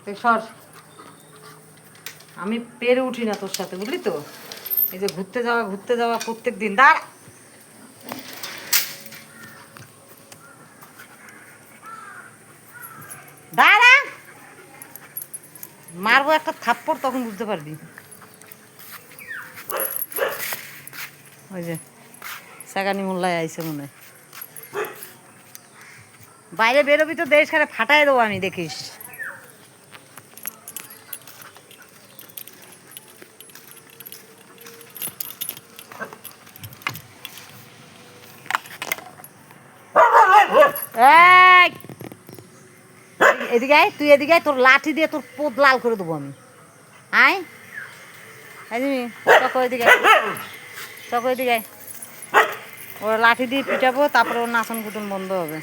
তুই সর, আমি পেরে উঠি না তোর সাথে, বুঝলি তো? এই যে ঘুরতে যাওয়া প্রত্যেক দিন। দাঁড়া, দাঁড়া, মারবো একটা থাপ্পড়, তখন বুঝতে পারবি। ওই যে সাগানি মোল্লায় আইসে মনে হয়। বাইরে বেরোবি তো দেশ খানে ফাটাই দেবো আমি, দেখিস। এই, এদিকে আয়, তুই এদিকে আয়, তোর লাঠি দিয়ে তোর পোদ লাল করে দেবো আমি। আয়, তুমি চকো এদিকে, চকো এদিকে। ওর লাঠি দিয়ে পিটাবো, তারপরে ওর নাচন কুটন বন্ধ হবে।